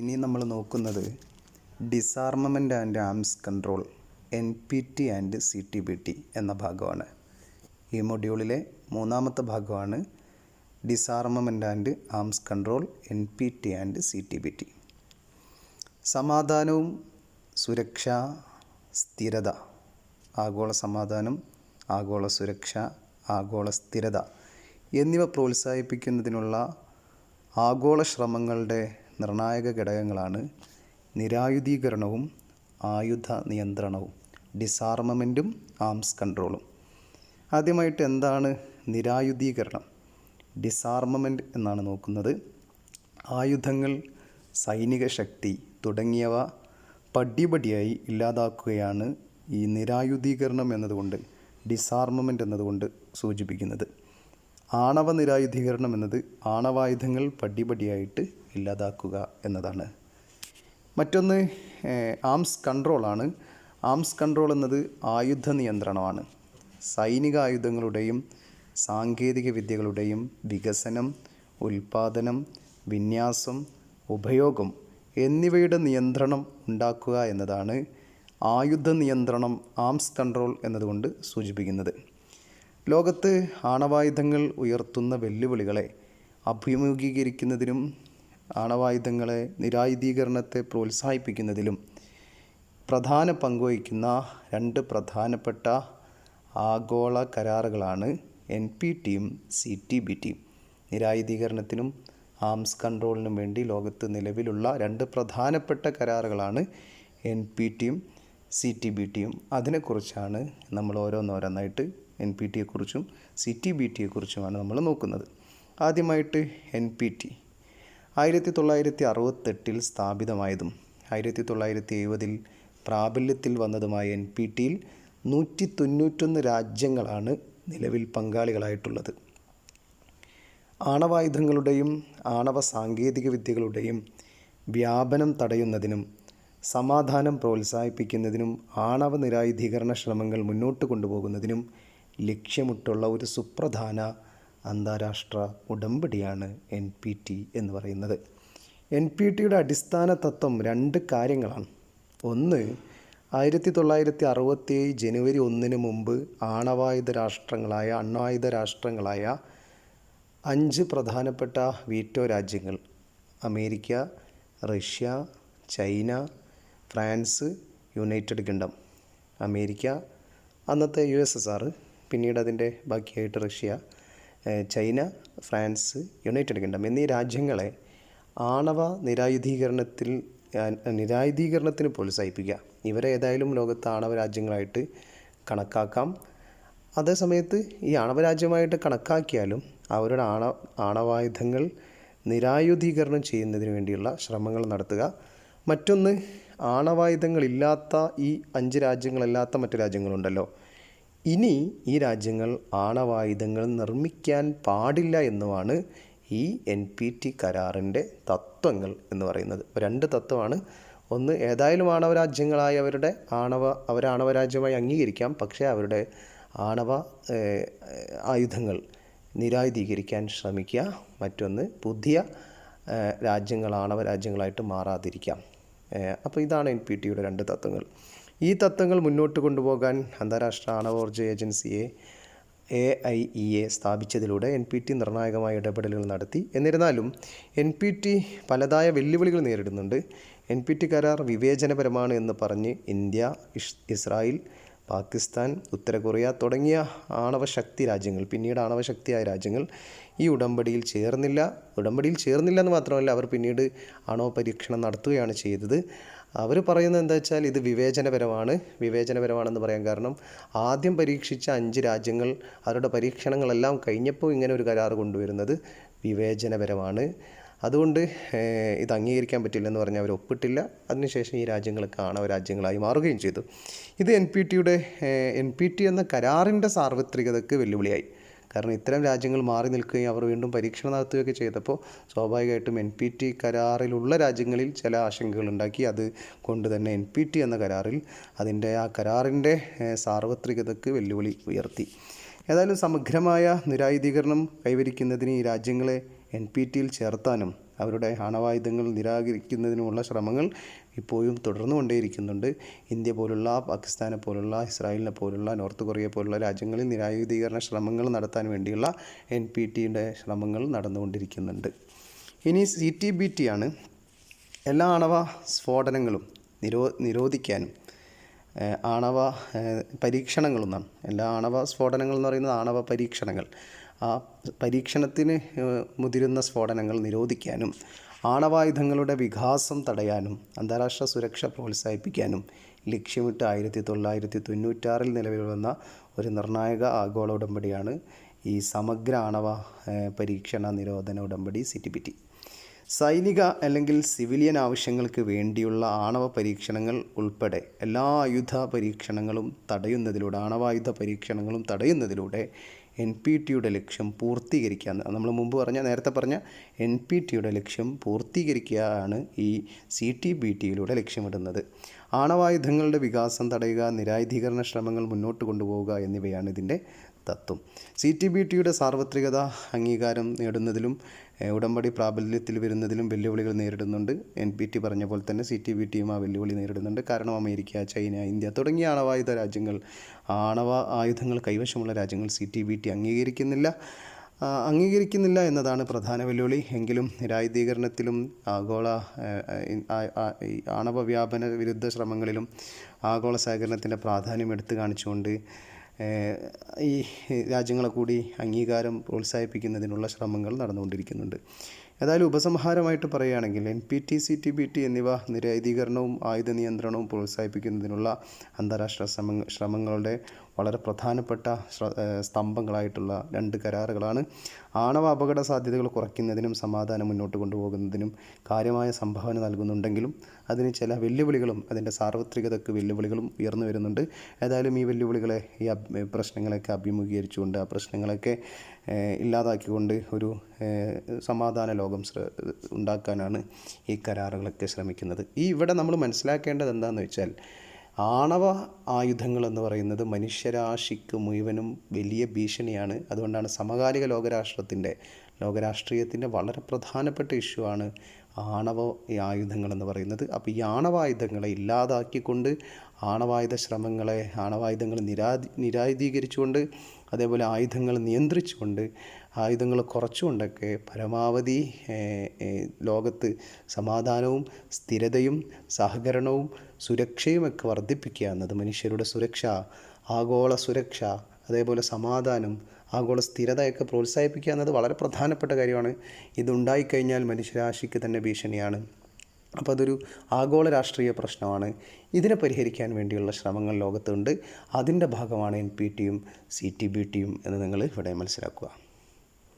ഇനി നമ്മൾ നോക്കുന്നത് disarmament and arms control NPT and CTBT എന്ന ഭാഗമാണ്. ഈ മൊഡ്യൂളിലെ മൂന്നാമത്തെ ഭാഗമാണ് disarmament and arms control NPT and CTBT. സമാധാനവും സുരക്ഷ, സ്ഥിരത, ആഗോള സമാധാനം, ആഗോള സുരക്ഷ, ആഗോള സ്ഥിരത എന്നിവ പ്രോത്സാഹിപ്പിക്കുന്നതിനുള്ള ആഗോള ശ്രമങ്ങളുടെ നിർണായക ഘടകങ്ങളാണ് നിരായുധീകരണവും ആയുധ നിയന്ത്രണവും, ഡിസാർമമെൻറ്റും ആംസ് കൺട്രോളും. ആദ്യമായിട്ട് എന്താണ് നിരായുധീകരണം? ഡിസാർമമെൻറ്റ് എന്നാണ് നോക്കുന്നത്. ആയുധങ്ങൾ, സൈനിക ശക്തി തുടങ്ങിയവ പടിപടിയായി ഇല്ലാതാക്കുകയാണ് ഈ നിരായുധീകരണം എന്നതുകൊണ്ട്, ഡിസാർമമെൻറ്റ് എന്നതുകൊണ്ട് സൂചിപ്പിക്കുന്നത്. ആണവ നിരായുധീകരണം എന്നത് ആണവായുധങ്ങൾ പടിപടിയായിട്ട് ഇല്ലാതാക്കുക എന്നതാണ്. മറ്റൊന്ന് ആംസ് കൺട്രോളാണ്. ആംസ് കൺട്രോൾ എന്നത് ആയുധ നിയന്ത്രണമാണ്. സൈനിക ആയുധങ്ങളുടെയും സാങ്കേതിക വിദ്യകളുടെയും വികസനം, ഉൽപ്പാദനം, വിന്യാസം, ഉപയോഗം എന്നിവയുടെ നിയന്ത്രണം ഉണ്ടാക്കുക എന്നതാണ് ആയുധ നിയന്ത്രണം, ആംസ് കൺട്രോൾ എന്നതുകൊണ്ട് സൂചിപ്പിക്കുന്നത്. ലോകത്ത് ആണവായുധങ്ങൾ ഉയർത്തുന്ന വെല്ലുവിളികളെ അഭിമുഖീകരിക്കുന്നതിനും ആണവായുധങ്ങളെ നിരായുധീകരണത്തെ പ്രോത്സാഹിപ്പിക്കുന്നതിലും പ്രധാന പങ്കുവഹിക്കുന്ന രണ്ട് പ്രധാനപ്പെട്ട ആഗോള കരാറുകളാണ് NPTയും CTBTയും. നിരായുധീകരണത്തിനും ആംസ് കൺട്രോളിനും വേണ്ടി ലോകത്ത് നിലവിലുള്ള രണ്ട് പ്രധാനപ്പെട്ട കരാറുകളാണ് NPTയും CTBTയും. അതിനെക്കുറിച്ചാണ് നമ്മൾ ഓരോന്നോരോന്നായിട്ട് NPTയെക്കുറിച്ചും CTBTയെക്കുറിച്ചുമാണ് നമ്മൾ നോക്കുന്നത്. ആദ്യമായിട്ട് NPT 1968 സ്ഥാപിതമായതും 1970 പ്രാബല്യത്തിൽ വന്നതുമായ NPTയിൽ 191 രാജ്യങ്ങളാണ് നിലവിൽ പങ്കാളികളായിട്ടുള്ളത്. ആണവായുധങ്ങളുടെയും ആണവ സാങ്കേതിക വിദ്യകളുടെയും വ്യാപനം തടയുന്നതിനും സമാധാനം പ്രോത്സാഹിപ്പിക്കുന്നതിനും ആണവ നിരായുധീകരണ ശ്രമങ്ങൾ മുന്നോട്ട് കൊണ്ടുപോകുന്നതിനും ലക്ഷ്യമിട്ടുള്ള ഒരു സുപ്രധാന അന്താരാഷ്ട്ര ഉടമ്പടിയാണ് NPT എന്ന് പറയുന്നത്. NPTയുടെ അടിസ്ഥാന തത്വം രണ്ട് കാര്യങ്ങളാണ്. ഒന്ന്, 1967 ജനുവരി 1 മുമ്പ് അണ്വായുധ രാഷ്ട്രങ്ങളായ 5 പ്രധാനപ്പെട്ട വീറ്റോ രാജ്യങ്ങൾ, America, Russia, China, France, United Kingdom. America അന്നത്തെ USSR, പിന്നീട് അതിൻ്റെ ബാക്കിയായിട്ട് Russia, China, France, United Kingdom എന്നീ രാജ്യങ്ങളെ ആണവ നിരായുധീകരണത്തിന് പ്രോത്സാഹിപ്പിക്കുക. ഇവരെ ഏതായാലും ലോകത്ത് ആണവ രാജ്യങ്ങളായിട്ട് കണക്കാക്കാം. അതേസമയത്ത് ഈ ആണവ രാജ്യമായിട്ട് കണക്കാക്കിയാലും അവരുടെ ആണവായുധങ്ങൾ നിരായുധീകരണം ചെയ്യുന്നതിന് വേണ്ടിയുള്ള ശ്രമങ്ങൾ നടത്തുക. മറ്റൊന്ന്, ആണവായുധങ്ങളില്ലാത്ത ഈ 5 രാജ്യങ്ങളല്ലാത്ത മറ്റു രാജ്യങ്ങളുണ്ടല്ലോ, ഇനി ഈ രാജ്യങ്ങൾ ആണവായുധങ്ങൾ നിർമ്മിക്കാൻ പാടില്ല എന്നുമാണ് ഈ NPT കരാറിൻ്റെ തത്വങ്ങൾ എന്ന് പറയുന്നത്. രണ്ട് തത്വമാണ്. ഒന്ന്, ഏതായാലും ആണവ രാജ്യങ്ങളായ അവരുടെ ആണവ രാജ്യമായി അംഗീകരിക്കാം, പക്ഷേ അവരുടെ ആണവ ആയുധങ്ങൾ നിരായുധീകരിക്കാൻ ശ്രമിക്കുക. മറ്റൊന്ന്, പുതിയ രാജ്യങ്ങൾ ആണവ രാജ്യങ്ങളായിട്ട് മാറാതിരിക്കാം. അപ്പോൾ ഇതാണ് NPTയുടെ രണ്ട് തത്വങ്ങൾ. ഈ തത്വങ്ങൾ മുന്നോട്ട് കൊണ്ടുപോകാൻ അന്താരാഷ്ട്ര ആണവോർജ്ജ ഏജൻസിയെ AIEA സ്ഥാപിച്ചതിലൂടെ NPT നിർണായകമായ ഇടപെടലുകൾ നടത്തി. എന്നിരുന്നാലും NPT പലതായ വെല്ലുവിളികൾ നേരിടുന്നുണ്ട്. NPT കരാർ വിവേചനപരമാണ് എന്ന് പറഞ്ഞ് ഇന്ത്യ, ഇസ്രായേൽ, പാകിസ്ഥാൻ, ഉത്തര കൊറിയ തുടങ്ങിയ ആണവശക്തി രാജ്യങ്ങൾ, പിന്നീട് ആണവശക്തിയായ രാജ്യങ്ങൾ ഈ ഉടമ്പടിയിൽ ചേർന്നില്ല എന്ന് മാത്രമല്ല, അവർ പിന്നീട് ആണവ പരീക്ഷണം നടത്തുകയാണ് ചെയ്തത്. അവർ പറയുന്നത് എന്താ വെച്ചാൽ ഇത് വിവേചനപരമാണെന്ന് പറയാൻ കാരണം, ആദ്യം പരീക്ഷിച്ച 5 രാജ്യങ്ങൾ അവരുടെ പരീക്ഷണങ്ങളെല്ലാം കഴിഞ്ഞപ്പോൾ ഇങ്ങനെ ഒരു കരാർ കൊണ്ടുവരുന്നത് വിവേചനപരമാണ്, അതുകൊണ്ട് ഇത് അംഗീകരിക്കാൻ പറ്റില്ലെന്ന് പറഞ്ഞ് അവർ ഒപ്പിട്ടില്ല. അതിനുശേഷം ഈ രാജ്യങ്ങളൊക്കെ ആണവ രാജ്യങ്ങളായി മാറുകയും ചെയ്തു. ഇത് NPT എന്ന കരാറിൻ്റെ സാർവത്രികതയ്ക്ക് വെല്ലുവിളിയായി. കാരണം ഇത്തരം രാജ്യങ്ങൾ മാറി നിൽക്കുകയും അവർ വീണ്ടും പരീക്ഷണം നടത്തുകയൊക്കെ ചെയ്തപ്പോൾ സ്വാഭാവികമായിട്ടും NPT കരാറിലുള്ള രാജ്യങ്ങളിൽ ചില ആശങ്കകൾ ഉണ്ടാക്കി. അത് കൊണ്ട് തന്നെ NPT എന്ന കരാറിൽ ആ കരാറിൻ്റെ സാർവത്രികതയ്ക്ക് വെല്ലുവിളി ഉയർത്തി. ഏതായാലും സമഗ്രമായ നിരായുധീകരണം കൈവരിക്കുന്നതിന് ഈ രാജ്യങ്ങളെ NPTയിൽ ചേർത്താനും അവരുടെ ആണവായുധങ്ങൾ നിരാകരിക്കുന്നതിനുമുള്ള ശ്രമങ്ങൾ ഇപ്പോഴും തുടർന്നുകൊണ്ടേയിരിക്കുന്നുണ്ട്. ഇന്ത്യ പോലുള്ള, പാകിസ്ഥാനെ പോലുള്ള, ഇസ്രായേലിനെ പോലുള്ള, നോർത്ത് കൊറിയ പോലുള്ള രാജ്യങ്ങളിൽ നിരായുധീകരണ ശ്രമങ്ങൾ നടത്താൻ വേണ്ടിയുള്ള NPTയുടെ ശ്രമങ്ങൾ നടന്നുകൊണ്ടിരിക്കുന്നുണ്ട്. ഇനി CTBT ആണ്. എല്ലാ ആണവ സ്ഫോടനങ്ങളും നിരോധിക്കാനും ആണവ പരീക്ഷണങ്ങളൊന്നാണ്. എല്ലാ ആണവ സ്ഫോടനങ്ങൾ എന്ന് പറയുന്നത് ആണവ പരീക്ഷണങ്ങൾ. ആ പരീക്ഷണത്തിന് മുതിരുന്ന സ്ഫോടനങ്ങൾ നിരോധിക്കാനും ആണവായുധങ്ങളുടെ വികാസം തടയാനും അന്താരാഷ്ട്ര സുരക്ഷ പ്രോത്സാഹിപ്പിക്കാനും ലക്ഷ്യമിട്ട് 1996 നിലവിൽ വന്ന ഒരു നിർണായക ആഗോള ഉടമ്പടിയാണ് ഈ സമഗ്ര ആണവ പരീക്ഷണ നിരോധന ഉടമ്പടി CTBT. സൈനിക അല്ലെങ്കിൽ സിവിലിയൻ ആവശ്യങ്ങൾക്ക് വേണ്ടിയുള്ള ആണവ പരീക്ഷണങ്ങൾ ഉൾപ്പെടെ എല്ലാ ആയുധ പരീക്ഷണങ്ങളും തടയുന്നതിലൂടെ, ആണവായുധ പരീക്ഷണങ്ങളും തടയുന്നതിലൂടെ NPTയുടെ ലക്ഷ്യം പൂർത്തീകരിക്കുക. നമ്മൾ മുമ്പ് നേരത്തെ പറഞ്ഞ NPTയുടെ ലക്ഷ്യം പൂർത്തീകരിക്കുകയാണ് ഈ CTBTയിലൂടെ ലക്ഷ്യമിടുന്നത്. ആണവായുധങ്ങളുടെ വികാസം തടയുക, നിരായുധീകരണ ശ്രമങ്ങൾ മുന്നോട്ട് കൊണ്ടുപോവുക എന്നിവയാണ് ഇതിൻ്റെ തത്വം. CTBTയുടെ സാർവത്രികത അംഗീകാരം നേടുന്നതിലും ഉടമ്പടി പ്രാബല്യത്തിൽ വരുന്നതിലും വെല്ലുവിളികൾ നേരിടുന്നുണ്ട്. NPT പറഞ്ഞ പോലെ തന്നെ CTBTയും ആ വെല്ലുവിളി നേരിടുന്നുണ്ട്. കാരണം അമേരിക്ക, ചൈന, ഇന്ത്യ തുടങ്ങിയ ആണവായുധ രാജ്യങ്ങൾ, ആണവ ആയുധങ്ങൾ കൈവശമുള്ള രാജ്യങ്ങൾ CTBT അംഗീകരിക്കുന്നില്ല എന്നതാണ് പ്രധാന വെല്ലുവിളി. എങ്കിലും നിരായുധീകരണത്തിലും ആഗോള ആണവ വ്യാപന വിരുദ്ധ ശ്രമങ്ങളിലും ആഗോള സഹകരണത്തിൻ്റെ പ്രാധാന്യം എടുത്തു കാണിച്ചുകൊണ്ട് ഈ രാജ്യങ്ങളെ കൂടി അംഗീകാരം പ്രോത്സാഹിപ്പിക്കുന്നതിനുള്ള ശ്രമങ്ങൾ നടന്നുകൊണ്ടിരിക്കുന്നുണ്ട്. ഏതായാലും ഉപസംഹാരമായിട്ട് പറയുകയാണെങ്കിൽ NPT, CTBT എന്നിവ നിരായുധീകരണവും ആയുധ നിയന്ത്രണവും പ്രോത്സാഹിപ്പിക്കുന്നതിനുള്ള അന്താരാഷ്ട്ര ശ്രമങ്ങളുടെ വളരെ പ്രധാനപ്പെട്ട സ്തംഭങ്ങളായിട്ടുള്ള 2 കരാറുകളാണ്. ആണവ അപകട സാധ്യതകൾ കുറയ്ക്കുന്നതിനും സമാധാനം മുന്നോട്ട് കൊണ്ടുപോകുന്നതിനും കാര്യമായ സംഭാവന നൽകുന്നുണ്ടെങ്കിലും അതിന് ചില വെല്ലുവിളികളും അതിൻ്റെ സാർവത്രികതയ്ക്ക് വെല്ലുവിളികളും ഉയർന്നു വരുന്നുണ്ട്. ഏതായാലും ഈ വെല്ലുവിളികളെ, ഈ പ്രശ്നങ്ങളൊക്കെ അഭിമുഖീകരിച്ചുകൊണ്ട്, ആ പ്രശ്നങ്ങളൊക്കെ ഇല്ലാതാക്കിക്കൊണ്ട് ഒരു സമാധാന ലോകം ഉണ്ടാക്കാനാണ് ഈ കരാറുകളൊക്കെ ശ്രമിക്കുന്നത്. ഇവിടെ നമ്മൾ മനസ്സിലാക്കേണ്ടത് എന്താണെന്ന് വെച്ചാൽ, ആണവ ആയുധങ്ങൾ എന്ന് പറയുന്നത് മനുഷ്യരാശിക്ക് മുഴുവനും വലിയ ഭീഷണിയാണ്. അതുകൊണ്ടാണ് സമകാലിക ലോകരാഷ്ട്രീയത്തിൻ്റെ വളരെ പ്രധാനപ്പെട്ട ഇഷ്യൂ ആണ് ആണവ ആയുധങ്ങൾ എന്ന് പറയുന്നത്. അപ്പോൾ ഈ ആണവായുധങ്ങളെ ഇല്ലാതാക്കിക്കൊണ്ട്, ആണവായുധങ്ങൾ നിരായുധീകരിച്ചുകൊണ്ട്, അതേപോലെ ആയുധങ്ങൾ നിയന്ത്രിച്ചുകൊണ്ട്, ആയുധങ്ങൾ കുറച്ചുകൊണ്ടൊക്കെ പരമാവധി ലോകത്ത് സമാധാനവും സ്ഥിരതയും സഹകരണവും സുരക്ഷയുമൊക്കെ വർദ്ധിപ്പിക്കുക എന്നത്, മനുഷ്യരുടെ സുരക്ഷ, ആഗോള സുരക്ഷ, അതേപോലെ സമാധാനം, ആഗോള സ്ഥിരതയൊക്കെ പ്രോത്സാഹിപ്പിക്കുക എന്നത് വളരെ പ്രധാനപ്പെട്ട കാര്യമാണ്. ഇതുണ്ടായിക്കഴിഞ്ഞാൽ മനുഷ്യരാശിക്ക് തന്നെ ഭീഷണിയാണ്. അപ്പോൾ അതൊരു ആഗോള രാഷ്ട്രീയ പ്രശ്നമാണ്. ഇതിനെ പരിഹരിക്കാൻ വേണ്ടിയുള്ള ശ്രമങ്ങൾ ലോകത്തുണ്ട്. അതിൻ്റെ ഭാഗമാണ് NPTയും CTBTയും എന്ന് നിങ്ങൾ ഇവിടെ മനസ്സിലാക്കുക.